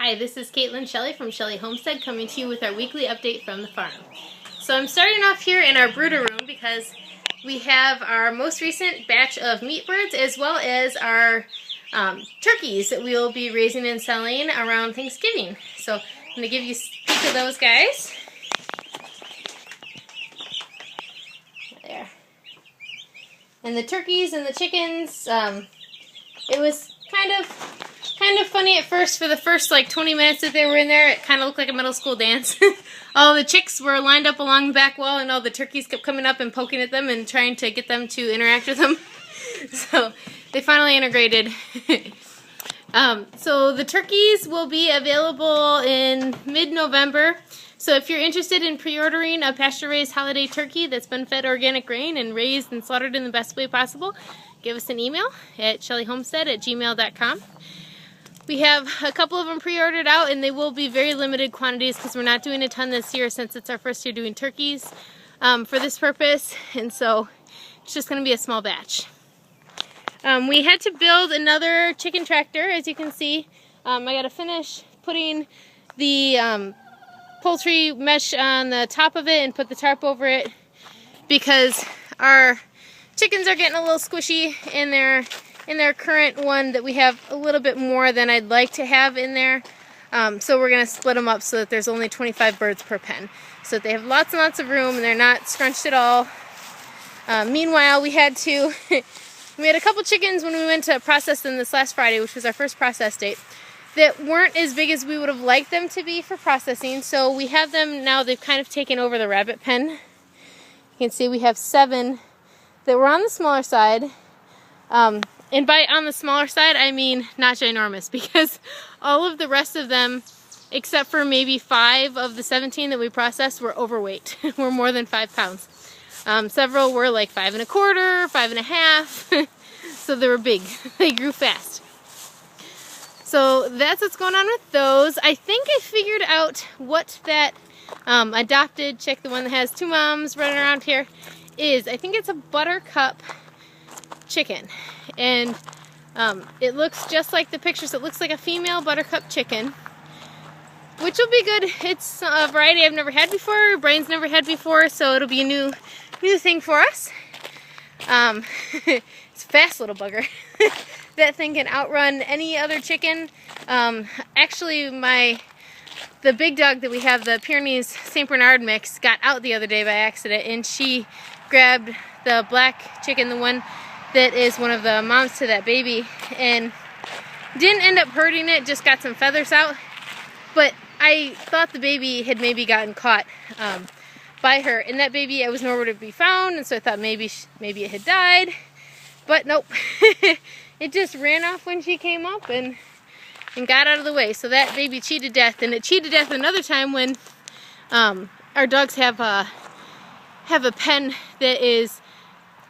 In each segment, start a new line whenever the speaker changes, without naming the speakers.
Hi, this is Caitlin Shelley from Shelley Homestead coming to you with our weekly update from the farm. So I'm starting off here in our brooder room because we have our most recent batch of meat birds as well as our turkeys that we will be raising and selling around Thanksgiving. So I'm going to give you a peek of those guys. There. And the turkeys and the chickens, it was kind of funny at first. For the first like 20 minutes that they were in there, it kind of looked like a middle school dance. All the chicks were lined up along the back wall and all the turkeys kept coming up and poking at them and trying to get them to interact with them. So they finally integrated. So the turkeys will be available in mid-November. So if you're interested in pre-ordering a pasture-raised holiday turkey that's been fed organic grain and raised and slaughtered in the best way possible, give us an email at shelleyhomestead@gmail.com. We have a couple of them pre-ordered out, and they will be very limited quantities because we're not doing a ton this year since it's our first year doing turkeys for this purpose, and so it's just going to be a small batch. We had to build another chicken tractor, as you can see. I got to finish putting the poultry mesh on the top of it and put the tarp over it because our chickens are getting a little squishy in their current one that we have a little bit more than I'd like to have in there. So we're going to split them up so that there's only 25 birds per pen. So that they have lots and lots of room and they're not scrunched at all. Meanwhile, we had a couple chickens when we went to process them this last Friday, which was our first process date, that weren't as big as we would have liked them to be for processing. So we have them now, they've kind of taken over the rabbit pen. You can see we have 7 that were on the smaller side. And by on the smaller side, I mean not ginormous, because all of the rest of them, except for maybe 5 of the 17 that we processed, were overweight. Were more than 5 pounds. Several were like 5 1/4, 5 1/2. So they were big. They grew fast. So that's what's going on with those. I think I figured out what that adopted chick, the one that has 2 moms running around here, is. I think it's a buttercup chicken, and it looks just like the pictures. It looks like a female buttercup chicken, which will be good. It's a variety I've never had before, Brian's never had before, so it'll be a new thing for us. It's a fast little bugger. That thing can outrun any other chicken. Actually, the big dog that we have, the Pyrenees St. Bernard mix, got out the other day by accident, and she grabbed the black chicken, the one that is one of the moms to that baby, and didn't end up hurting it, just got some feathers out. But I thought the baby had maybe gotten caught by her, and that baby, I was nowhere to be found, and so I thought maybe it had died, but nope. It just ran off when she came up and got out of the way. So that baby cheated death, and it cheated death another time when our dogs have a pen that is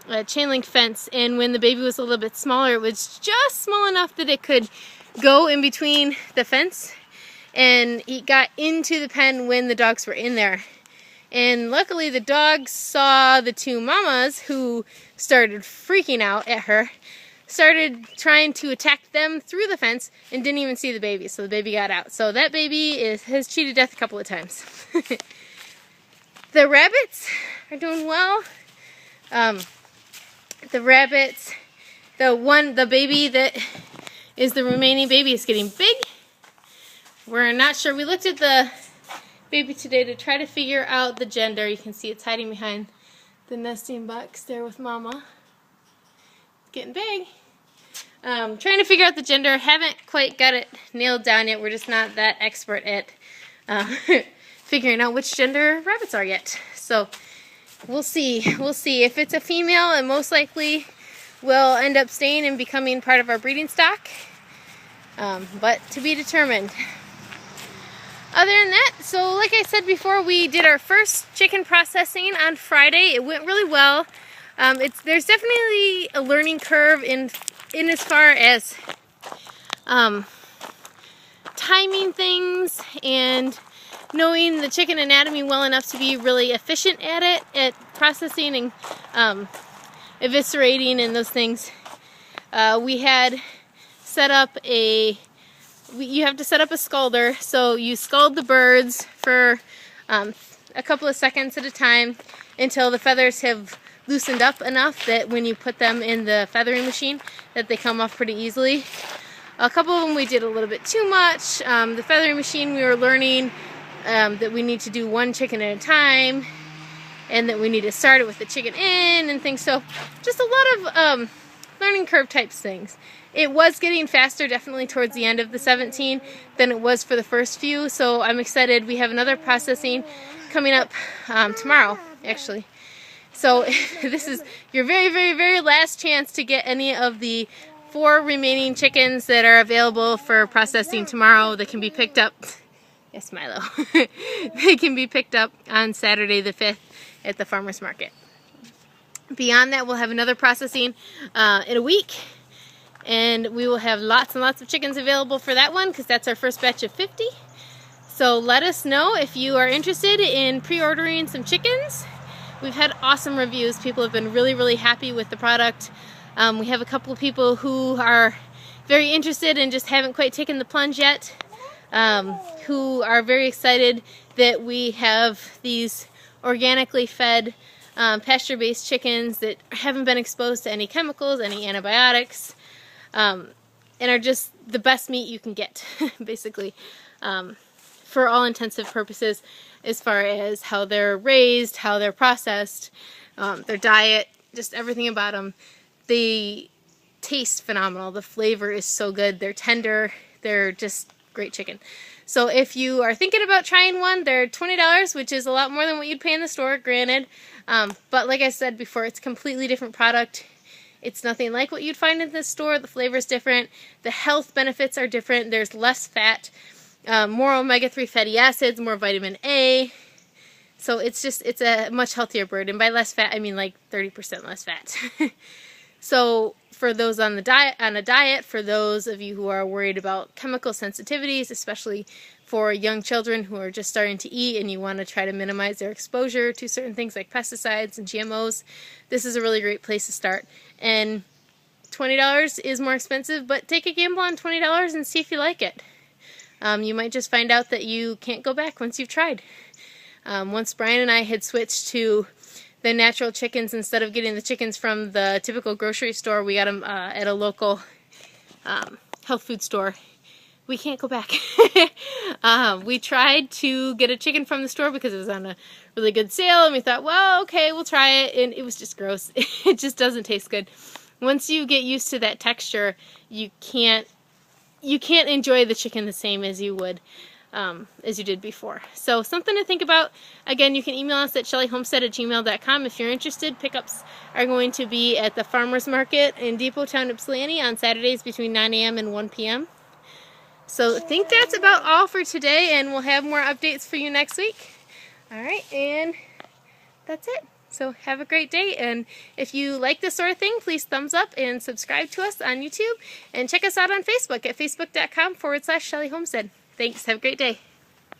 a chain link fence, and when the baby was a little bit smaller, it was just small enough that it could go in between the fence, and he got into the pen when the dogs were in there. And luckily the dogs saw the 2 mamas, who started freaking out at her, started trying to attack them through the fence, and didn't even see the baby, so the baby got out. So that baby has cheated death a couple of times. The rabbits are doing well. The rabbits, the baby that is the remaining baby is getting big. We're not sure. We looked at the baby today to try to figure out the gender. You can see it's hiding behind the nesting box there with Mama. It's getting big. Trying to figure out the gender. Haven't quite got it nailed down yet. We're just not that expert at figuring out which gender rabbits are yet. So we'll see. We'll see. If it's a female, it most likely will end up staying and becoming part of our breeding stock. But to be determined. Other than that, so like I said before, we did our first chicken processing on Friday. It went really well. There's definitely a learning curve in as far as timing things and knowing the chicken anatomy well enough to be really efficient at it, at processing and eviscerating and those things. We had set up a you have to set up a scalder. So you scald the birds for a couple of seconds at a time until the feathers have loosened up enough that when you put them in the feathering machine that they come off pretty easily. A couple of them we did a little bit too much. The feathering machine, we were learning that we need to do one chicken at a time and that we need to start it with the chicken in and things. So just a lot of learning curve types things. It was getting faster definitely towards the end of the 17 than it was for the first few, so I'm excited. We have another processing coming up tomorrow, actually. So this is your very, very, very last chance to get any of the 4 remaining chickens that are available for processing tomorrow that can be picked up. Yes, Milo. They can be picked up on Saturday the 5th at the farmer's market. Beyond that, we'll have another processing in a week. And we will have lots and lots of chickens available for that one because that's our first batch of 50. So let us know if you are interested in pre-ordering some chickens. We've had awesome reviews. People have been really, really happy with the product. We have a couple of people who are very interested and just haven't quite taken the plunge yet, who are very excited that we have these organically fed pasture-based chickens that haven't been exposed to any chemicals, any antibiotics, and are just the best meat you can get, basically, for all intensive purposes, as far as how they're raised, how they're processed, their diet, just everything about them. They taste phenomenal. The flavor is so good. They're tender. They're just great chicken. So if you are thinking about trying one, they're $20, which is a lot more than what you'd pay in the store, granted. But like I said before, it's a completely different product. It's nothing like what you'd find in the store. The flavor is different. The health benefits are different. There's less fat, more omega-3 fatty acids, more vitamin A. So it's a much healthier bird. And by less fat, I mean like 30% less fat. So for those on a diet, for those of you who are worried about chemical sensitivities, especially for young children who are just starting to eat and you want to try to minimize their exposure to certain things like pesticides and GMOs, this is a really great place to start. And $20 is more expensive, but take a gamble on $20 and see if you like it. You might just find out that you can't go back once you've tried. Once Brian and I had switched to the natural chickens, instead of getting the chickens from the typical grocery store, we got them at a local health food store. We can't go back. We tried to get a chicken from the store because it was on a really good sale, and we thought, well, okay, we'll try it, and it was just gross. It just doesn't taste good. Once you get used to that texture, you can't enjoy the chicken the same as you would as you did before. So something to think about. Again, you can email us at shellyhomestead@gmail.com if you're interested. Pickups are going to be at the farmer's market in Depot Town, Ypsilanti on Saturdays between 9 a.m. and 1 p.m. So I think that's about all for today, and we'll have more updates for you next week. Alright, and that's it. So have a great day, and if you like this sort of thing, please thumbs up and subscribe to us on YouTube, and check us out on Facebook at facebook.com/ShellyHomestead. Thanks, have a great day.